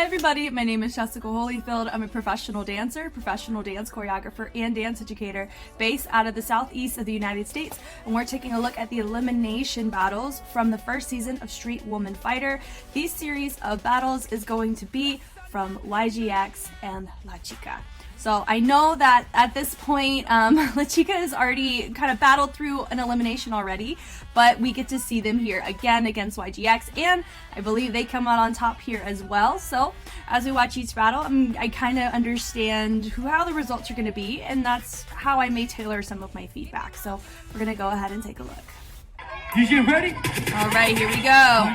everybody, my name is Jessica Holyfield. I'm a professional dancer, professional dance choreographer, and dance educator based out of the southeast of the United States. And we're taking a look at the elimination battles from the first season of Street Woman Fighter. These series of battles is going to be from YGX and La Chica. So I know that at this point, La Chica has already kind of battled through an elimination already, but we get to see them here again against YGX, and I believe they come out on top here as well. So as we watch each battle, I kind of understand how the results are going to be, and that's how I may tailor some of my feedback. So we're going to go ahead and take a look. DJ ready? All right, here we go.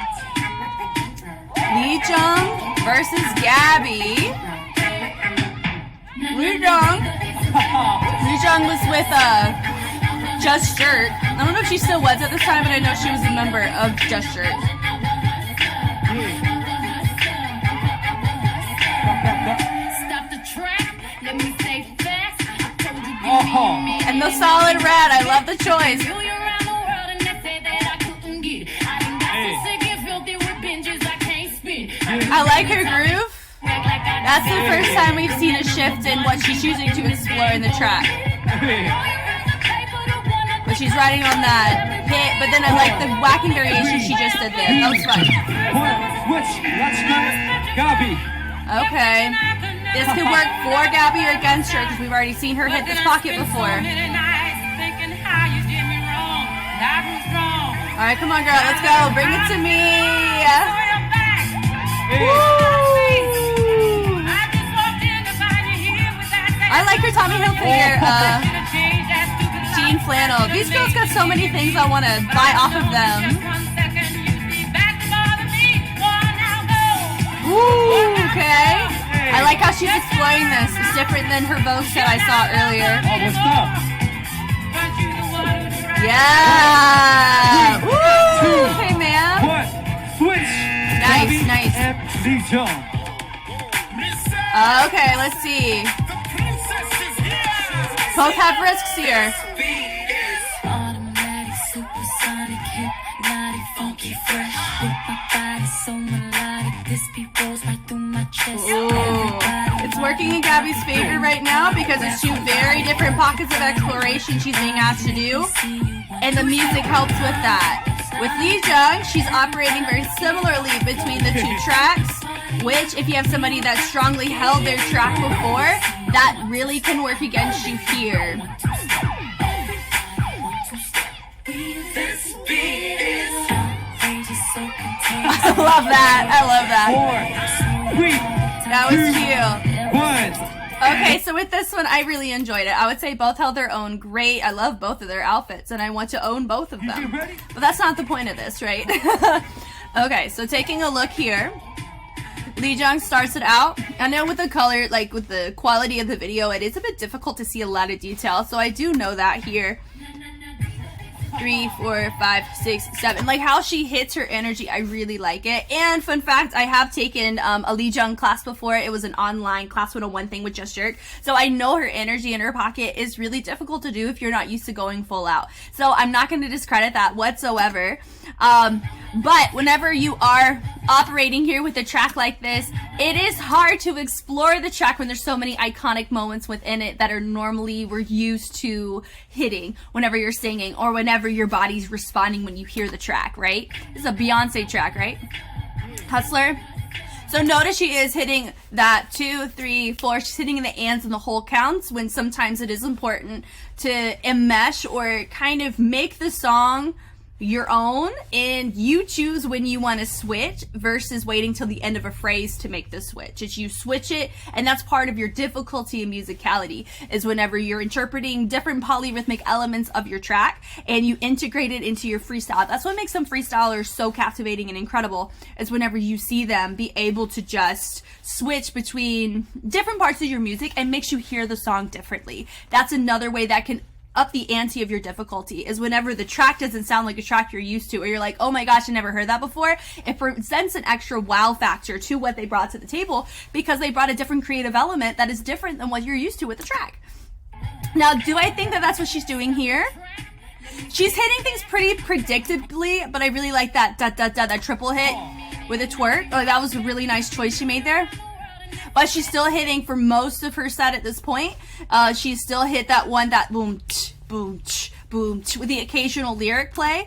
JUNG versus GABEE. JUNG was with Just Jerk. I don't know if she still was at this time, but I know she was a member of Just Jerk. Stop the track, let me stay fast. I told you And the solid red, I love the choice. I like her groove. That's the first time we've seen a shift in what she's choosing to explore in the track. But she's riding on that hit, but then I like the whacking variation she just did there. That was fun. Okay. This could work for GABEE or against her because we've already seen her hit this pocket before. Alright, come on girl, let's go. Bring it to me. Woo! I like her Tommy Hilfiger jean flannel. These girls got so many things I want to buy off of them. Ooh, okay. I like how she's exploring this. It's different than her Vogue set I saw earlier. Oh, what's up? Yeah. Woo! Okay, ma'am. Switch. Nice, nice. Okay, let's see. Both have risks here. Automatic, supersonic, hypnotic, funky, fresh. With my body so melodic, this beat rolls right through my chest. Ooh. It's working in GABEE's favor right now because it's two very different pockets of exploration she's being asked to do, and the music helps with that. With JUNG, she's operating very similarly between the two tracks, which if you have somebody that strongly held their track before, that really can work against you here. I love that. I love that. 4, 3, that was cute. 1. Okay, so with this one, I really enjoyed it. I would say both held their own great. I love both of their outfits, and I want to own both of them. But that's not the point of this, right? Okay, so taking a look here. JUNG starts it out. I know with the color, like with the quality of the video, it is a bit difficult to see a lot of detail, so I do know that here. 3, 4, 5, 6, 7. Like how she hits her energy, I really like it. And fun fact, I have taken a JUNG class before. It was an online class 101 thing with Just Jerk. So I know her energy in her pocket is really difficult to do if you're not used to going full out. So I'm not going to discredit that whatsoever. But whenever you are operating here with a track like this, it is hard to explore the track when there's so many iconic moments within it that are normally we're used to hitting whenever you're singing or whenever your body's responding when you hear the track, right? This is a Beyonce track, right? Hustler. So notice she is hitting that 2, 3, 4. She's hitting the ands and the whole counts when sometimes it is important to enmesh or kind of make the song your own, and you choose when you want to switch versus waiting till the end of a phrase to make the switch. It's you switch it, and that's part of your difficulty in musicality, is whenever you're interpreting different polyrhythmic elements of your track and you integrate it into your freestyle. That's what makes some freestylers so captivating and incredible, is whenever you see them be able to just switch between different parts of your music and makes you hear the song differently. That's another way that can up the ante of your difficulty, is whenever the track doesn't sound like a track you're used to, or you're like, oh my gosh, I never heard that before. It presents an extra wow factor to what they brought to the table because they brought a different creative element that is different than what you're used to with the track. Now, do I think that that's what she's doing here? She's hitting things pretty predictably, but I really like that that triple hit. with a twerk. Like, that was a really nice choice she made there. But she's still hitting for most of her set at this point. She's still hit that one, that boom, tch, boom, tch, boom, tch, with the occasional lyric play.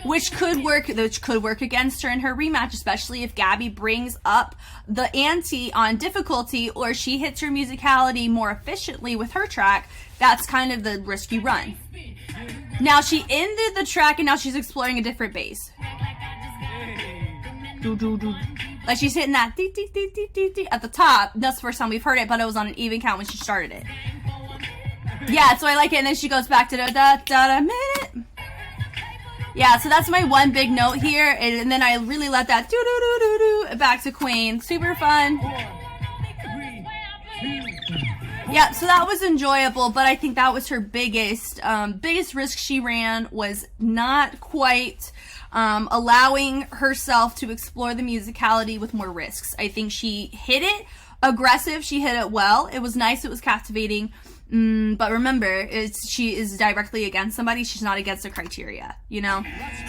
Which could work against her in her rematch, especially if GABEE brings up the ante on difficulty, or she hits her musicality more efficiently with her track. That's kind of the risky run. Now she ended the track and now she's exploring a different bass. Like she's hitting that dee, dee, dee, dee, dee, dee at the top. That's the first time we've heard it, but it was on an even count when she started it. Yeah, so I like it, and then she goes back to the da da da minute. Yeah, so that's my one big note here, and then I really let that do do do do do back to Queen. Super fun. Yeah, so that was enjoyable, but I think that was her biggest risk she ran, was not quite allowing herself to explore the musicality with more risks. I think she hit it aggressive, she hit it well, it was nice, it was captivating. But remember, she is directly against somebody. She's not against the criteria, you know?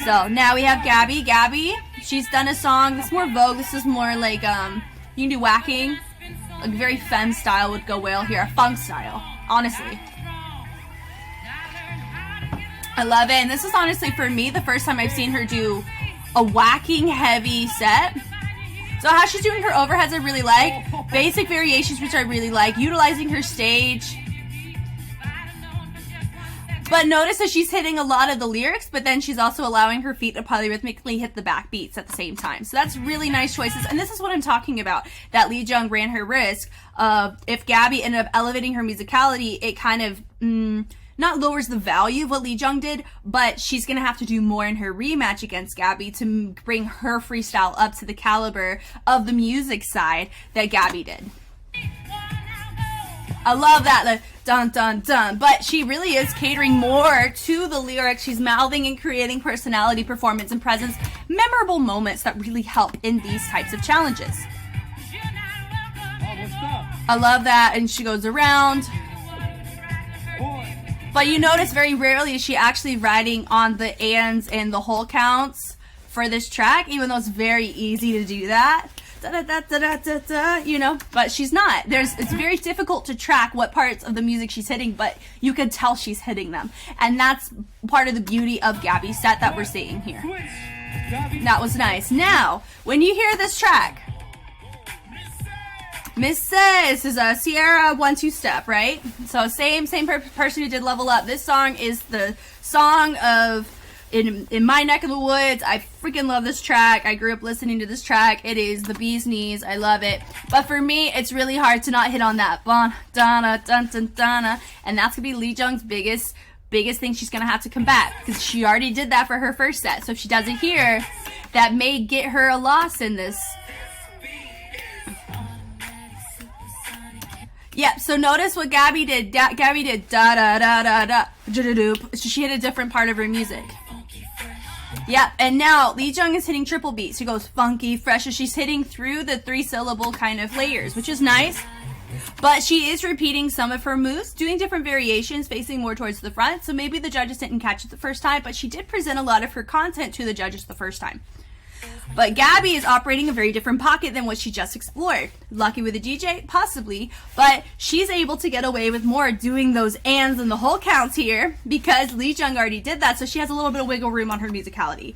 So now we have GABEE. GABEE, she's done a song. This is more Vogue. This is more like, you can do whacking. Like very femme style would go well here. A funk style, honestly. I love it. And this is honestly, for me, the first time I've seen her do a whacking heavy set. So how she's doing her overheads I really like. Basic variations, which I really like. Utilizing her stage. But notice that she's hitting a lot of the lyrics, but then she's also allowing her feet to polyrhythmically hit the back beats at the same time. So that's really nice choices. And this is what I'm talking about, that Lee Jung ran her risk of, if GABEE ended up elevating her musicality, it kind of, not lowers the value of what Lee Jung did, but she's going to have to do more in her rematch against GABEE to bring her freestyle up to the caliber of the music side that GABEE did. I love that, like, dun dun dun, but she really is catering more to the lyrics. She's mouthing and creating personality, performance, and presence, memorable moments that really help in these types of challenges. I love that, and she goes around. But you notice very rarely is she actually riding on the ands and the whole counts for this track, even though it's very easy to do that. Da, da, da, da, da, da, you know, but she's not. It's very difficult to track what parts of the music she's hitting, but you can tell she's hitting them. And that's part of the beauty of GABEE's set that we're seeing here. That was nice. Now, when you hear this track, Miss Says is a Sierra 1-2 step, right? So same person who did Level Up. This song is the song of in my neck of the woods. I freaking love this track. I grew up listening to this track. It is the bee's knees. I love it. But for me, it's really hard to not hit on that. Bon, donna, dun, dun, donna. And that's going to be Lee Jung's biggest thing she's going to have to combat, because she already did that for her first set. So if she does it here, that may get her a loss in this. Yep, so notice what GABEE did. GABEE did da da da da da. So she hit a different part of her music. Yep, and now Lee Jung is hitting triple beats. She goes funky, fresh, and she's hitting through the 3-syllable kind of layers, which is nice. But she is repeating some of her moves, doing different variations, facing more towards the front. So maybe the judges didn't catch it the first time, but she did present a lot of her content to the judges the first time. But GABEE is operating a very different pocket than what she just explored. Lucky with a DJ? Possibly. But she's able to get away with more doing those ands and the whole counts here, because Lee Jung already did that, so she has a little bit of wiggle room on her musicality.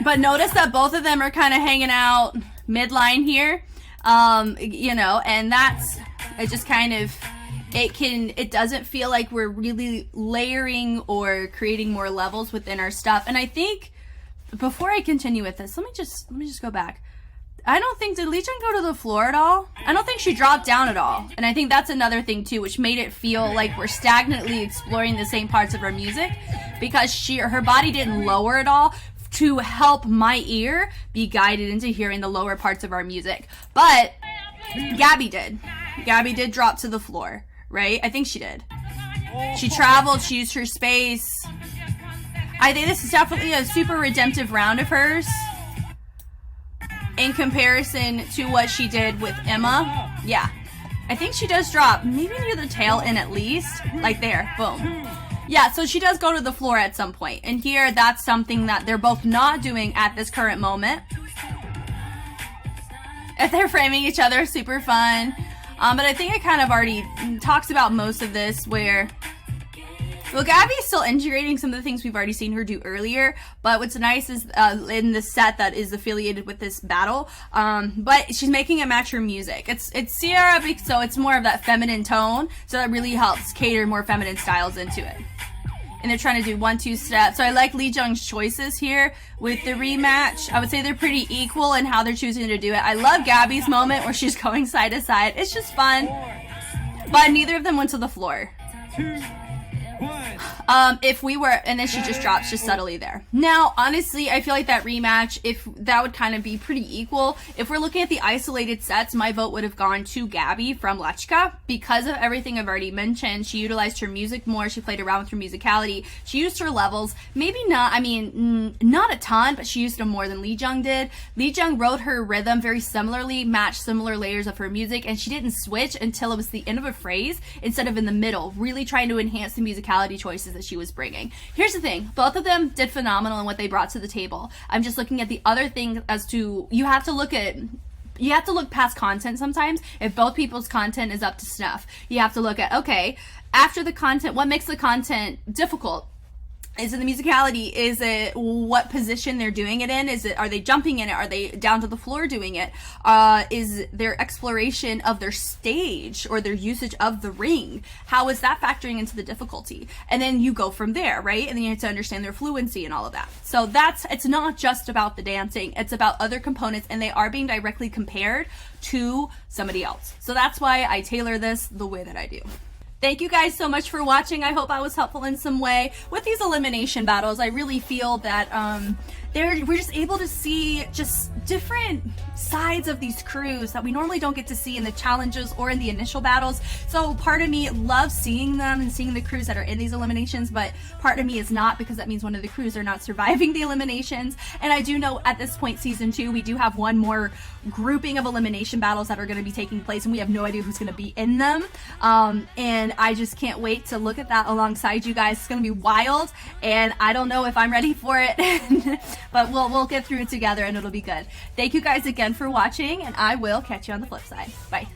But notice that both of them are kind of hanging out midline here. You know, and that's, it just kind of, it doesn't feel like we're really layering or creating more levels within our stuff. And I think, before I continue with this, let me just go back. I don't think, did Lee Jung go to the floor at all? I don't think she dropped down at all. And I think that's another thing too, which made it feel like we're stagnantly exploring the same parts of her music, because her body didn't lower at all to help my ear be guided into hearing the lower parts of our music. But GABEE did. GABEE did drop to the floor. Right? I think she did. She traveled, she used her space. I think this is definitely a super redemptive round of hers in comparison to what she did with Emma. Yeah. I think she does drop, maybe near the tail end at least. Like there. Boom. Yeah, so she does go to the floor at some point. And here, that's something that they're both not doing at this current moment. If they're framing each other, super fun. But I think I kind of already talked about most of this where... Well, Gabee's still integrating some of the things we've already seen her do earlier, but what's nice is in the set that is affiliated with this battle, but she's making it match her music. It's Sierra, so it's more of that feminine tone, so that really helps cater more feminine styles into it. And they're trying to do 1-2 steps. So I like Lee Jung's choices here with the rematch. I would say they're pretty equal in how they're choosing to do it. I love Gabee's moment where she's going side to side. It's just fun, but neither of them went to the floor. 2, 1. If we were, and then she just drops just subtly there. Now, honestly, I feel like that rematch, if that would kind of be pretty equal. If we're looking at the isolated sets, my vote would have gone to Gabee from Lechka because of everything I've already mentioned. She utilized her music more. She played around with her musicality. She used her levels. Maybe not, I mean, not a ton, but she used them more than Lee Jung did. Lee Jung wrote her rhythm very similarly, matched similar layers of her music, and she didn't switch until it was the end of a phrase instead of in the middle, really trying to enhance the musicality choices that she was bringing. Here's the thing, both of them did phenomenal in what they brought to the table. I'm just looking at the other thing as to, you have to look past content sometimes. If both people's content is up to snuff, you have to look at, okay, after the content, what makes the content difficult? Is it the musicality? Is it what position they're doing it in? Are they jumping in it? Are they down to the floor doing it? Is their exploration of their stage or their usage of the ring? How is that factoring into the difficulty? And then you go from there, right? And then you have to understand their fluency and all of that. So it's not just about the dancing. It's about other components, and they are being directly compared to somebody else. So that's why I tailor this the way that I do. Thank you guys so much for watching. I hope I was helpful in some way. With these elimination battles, I really feel that we're just able to see just different sides of these crews that we normally don't get to see in the challenges or in the initial battles. So part of me loves seeing them and seeing the crews that are in these eliminations, but part of me is not, because that means one of the crews are not surviving the eliminations. And I do know at this point, season 2, we do have one more grouping of elimination battles that are going to be taking place, and we have no idea who's going to be in them. And I just can't wait to look at that alongside you guys. It's going to be wild, and I don't know if I'm ready for it, but we'll get through it together and it'll be good. Thank you guys again for watching, and I will catch you on the flip side. Bye.